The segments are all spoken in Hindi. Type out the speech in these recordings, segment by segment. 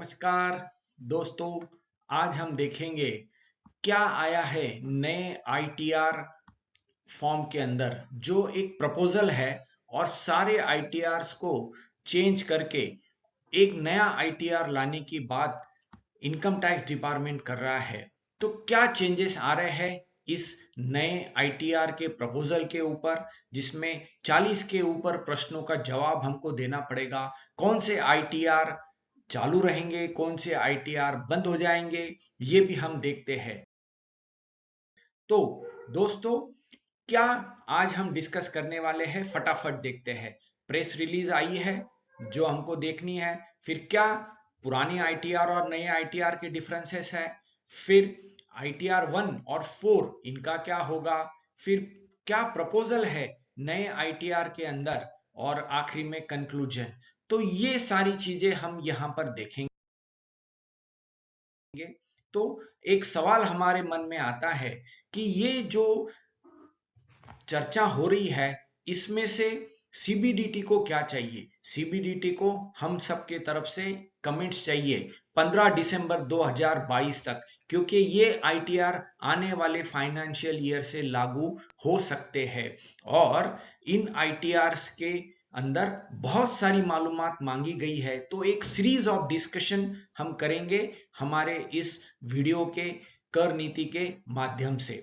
नमस्कार दोस्तों। आज हम देखेंगे क्या आया है नए आईटीआर फॉर्म के अंदर, जो एक प्रपोजल है और सारे आईटीआर्स को चेंज करके एक नया आईटीआर लाने की बात इनकम टैक्स डिपार्टमेंट कर रहा है। तो क्या चेंजेस आ रहे हैं इस नए आईटीआर के प्रपोजल के ऊपर, जिसमें 40 के ऊपर प्रश्नों का जवाब हमको देना पड़ेगा। कौन से आईटीआर चालू रहेंगे, कौन से आईटीआर बंद हो जाएंगे, ये भी हम देखते हैं। तो दोस्तों, क्या आज हम डिस्कस करने वाले हैं, फटाफट देखते हैं। प्रेस रिलीज आई है जो हमको देखनी है, फिर क्या पुरानी आईटीआर और नए आईटीआर के डिफरेंसेस है, फिर आईटीआर 1 और 4 इनका क्या होगा, फिर क्या प्रपोजल है नए आईटीआर के अंदर, और आखिरी में कंक्लूजन। तो ये सारी चीजें हम यहां पर देखेंगे। तो एक सवाल हमारे मन में आता है कि ये जो चर्चा हो रही है, इसमें से सीबीडीटी को क्या चाहिए। सीबीडीटी को हम सबके तरफ से कमेंट्स चाहिए 15 दिसंबर 2022 तक, क्योंकि ये आईटीआर आने वाले फाइनेंशियल ईयर से लागू हो सकते हैं और इन आईटीआर्स के अंदर बहुत सारी मालूमात मांगी गई है। तो एक सीरीज ऑफ डिस्कशन हम करेंगे हमारे इस वीडियो के कर नीति के माध्यम से।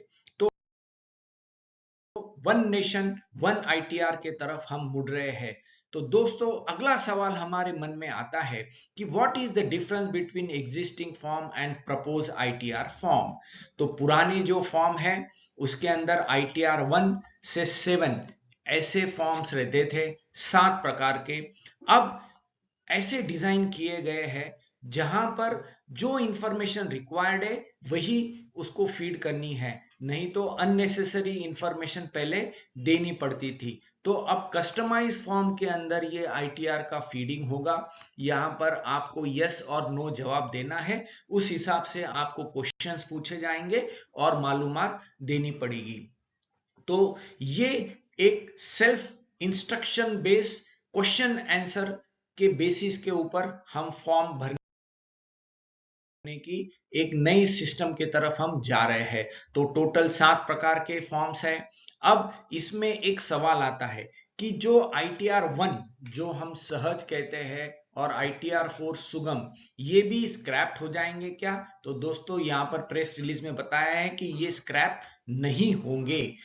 वन नेशन वन आईटीआर के तरफ हम मुड़ रहे हैं। तो दोस्तों, अगला सवाल हमारे मन में आता है कि what is the difference between existing form and propose ITR form. तो पुराने जो फॉर्म है उसके अंदर आईटीआर 1 से 7 ऐसे फॉर्म्स रहते थे, 7 प्रकार के। अब ऐसे डिजाइन किए गए हैं जहां पर जो इंफॉर्मेशन रिक्वायर्ड है वही उसको फीड करनी है, नहीं तो अननेसेसरी इंफॉर्मेशन पहले देनी पड़ती थी। तो अब कस्टमाइज फॉर्म के अंदर ये आईटीआर का फीडिंग होगा। यहां पर आपको यस और नो जवाब देना है, उस हिसाब से आपको क्वेश्चंस पूछे जाएंगे और मालूमात देनी पड़ेगी। तो ये एक self instruction based question answer के बेसिस के ऊपर हम फॉर्म भरने की एक नई सिस्टम की तरफ हम जा रहे हैं। तो टोटल 7 प्रकार के फॉर्म्स है। अब इसमें एक सवाल आता है कि जो आईटीआर 1 जो हम सहज कहते हैं और आईटीआर 4 सुगम, ये भी स्क्रैप हो जाएंगे क्या। तो दोस्तों, यहाँ पर प्रेस रिलीज में बताया है कि ये स्क्रैप नहीं होंगे।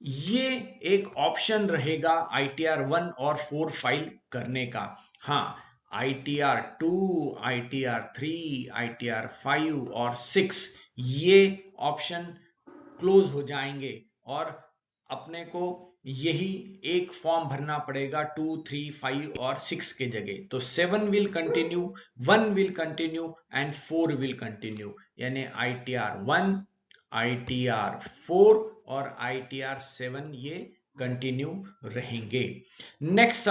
ये एक ऑप्शन रहेगा आईटीआर 1 और 4 फाइल करने का। हाँ, आईटीआर 2, आईटीआर 3, आईटीआर 5 और 6 ये ऑप्शन क्लोज हो जाएंगे और अपने को यही एक फॉर्म भरना पड़ेगा 2, 3, 5 और 6 के जगह। तो 7 will continue, 1 will continue and 4 will continue, यानी आईटीआर 1, आईटीआर 4 और आईटीआर 7 ये कंटिन्यू रहेंगे। नेक्स्ट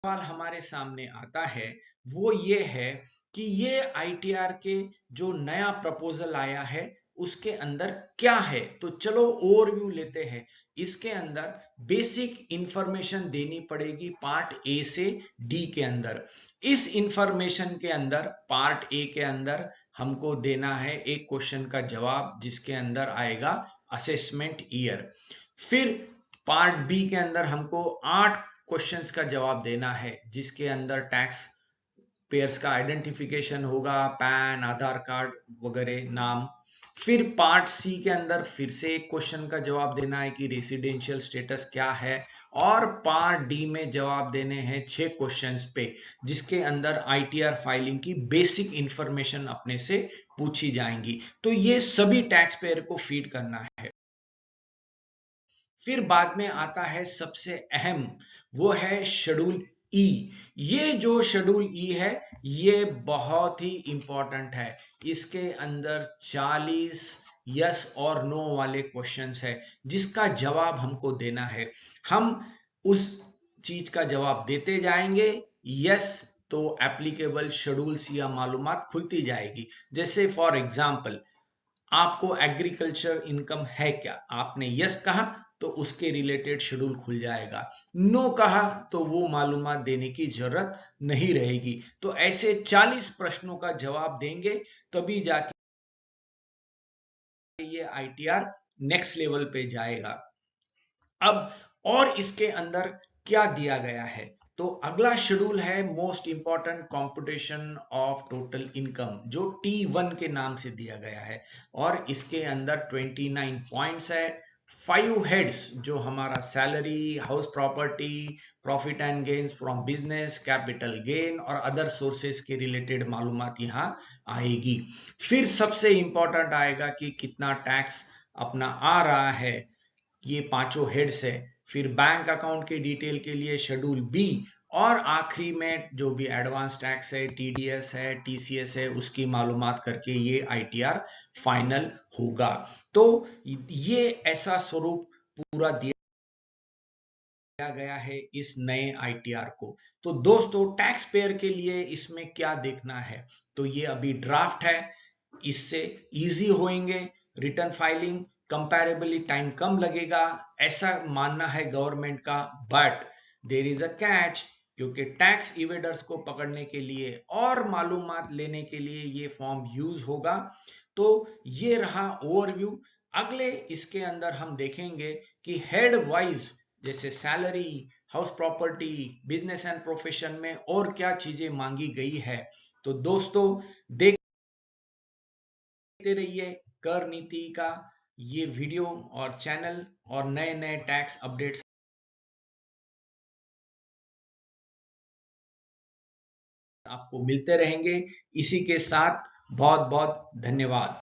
सवाल हमारे सामने आता है वो ये है कि ये आईटीआर के जो नया प्रपोजल आया है उसके अंदर क्या है। तो चलो ओवरव्यू लेते हैं। इसके अंदर बेसिक इंफॉर्मेशन देनी पड़ेगी पार्ट ए से डी के अंदर। इस इंफॉर्मेशन के अंदर पार्ट ए के अंदर हमको देना है एक क्वेश्चन का जवाब, जिसके अंदर आएगा असेसमेंट ईयर। फिर पार्ट बी के अंदर हमको 8 क्वेश्चंस का जवाब देना है, जिसके अंदर टैक्स पेयर्स का आइडेंटिफिकेशन होगा, पैन, आधार कार्ड वगैरह नाम। फिर पार्ट सी के अंदर फिर से एक क्वेश्चन का जवाब देना है कि रेसिडेंशियल स्टेटस क्या है। और पार्ट डी में जवाब देने हैं 6 क्वेश्चंस पे, जिसके अंदर आईटीआर फाइलिंग की बेसिक इंफॉर्मेशन अपने से पूछी जाएंगी। तो ये सभी टैक्स पेयर को फीड करना है। फिर बाद में आता है सबसे अहम, वो है शेड्यूल ई। ये जो शेड्यूल ई है ये बहुत ही इंपॉर्टेंट है। इसके अंदर 40 यस और नो वाले क्वेश्चंस है, जिसका जवाब हमको देना है। हम उस चीज का जवाब देते जाएंगे। यस तो एप्लीकेबल शेड्यूल्स या मालूमात खुलती जाएगी। जैसे फॉर एग्जांपल, आपको एग्रीकल्चर इनकम है क्या, आपने यस कहा तो उसके रिलेटेड शेड्यूल खुल जाएगा। नो कहा तो वो मालूमात देने की जरूरत नहीं रहेगी। तो ऐसे 40 प्रश्नों का जवाब देंगे तभी जाके ये आईटीआर नेक्स्ट लेवल पे जाएगा। अब और इसके अंदर क्या दिया गया है, तो अगला शेड्यूल है most important computation of total income, जो T1 के नाम से दिया गया है। और इसके अंदर 29 पॉइंट्स है, 5 हेड्स जो हमारा salary, house property, profit and gains from business, capital gain और अदर सोर्सेस के रिलेटेड मालूमात यहाँ आएगी। फिर सबसे इंपॉर्टेंट आएगा कि कितना टैक्स अपना आ रहा है, ये पांचों हेड्स है। फिर बैंक अकाउंट के डिटेल के लिए शेड्यूल बी, और आखिरी में जो भी एडवांस टैक्स है, टीडीएस है, टीसीएस है, उसकी मालूमात करके ये आईटीआर फाइनल होगा। तो ये ऐसा स्वरूप पूरा दिया गया है इस नए आईटीआर को। तो दोस्तों टैक्स पेयर के लिए इसमें क्या देखना है, तो ये अभी ड्राफ्ट है, इससे इजी होंगे रिटर्न फाइलिंग, कंपैरेबली टाइम कम लगेगा ऐसा मानना है गवर्नमेंट का। But there is a catch, क्योंकि टैक्स इवेडर्स को पकड़ने के लिए और मालूमात लेने के लिए ये फॉर्म यूज होगा। तो ये रहा ओवरव्यू। अगले इसके अंदर हम देखेंगे कि हेड वाइज, जैसे salary, house property, business and profession में और क्या चीजें मांगी गई है। तो दोस्तों देखते रहिए कर नीति का ये वीडियो और चैनल, और नए नए टैक्स अपडेट्स आपको मिलते रहेंगे। इसी के साथ बहुत बहुत धन्यवाद।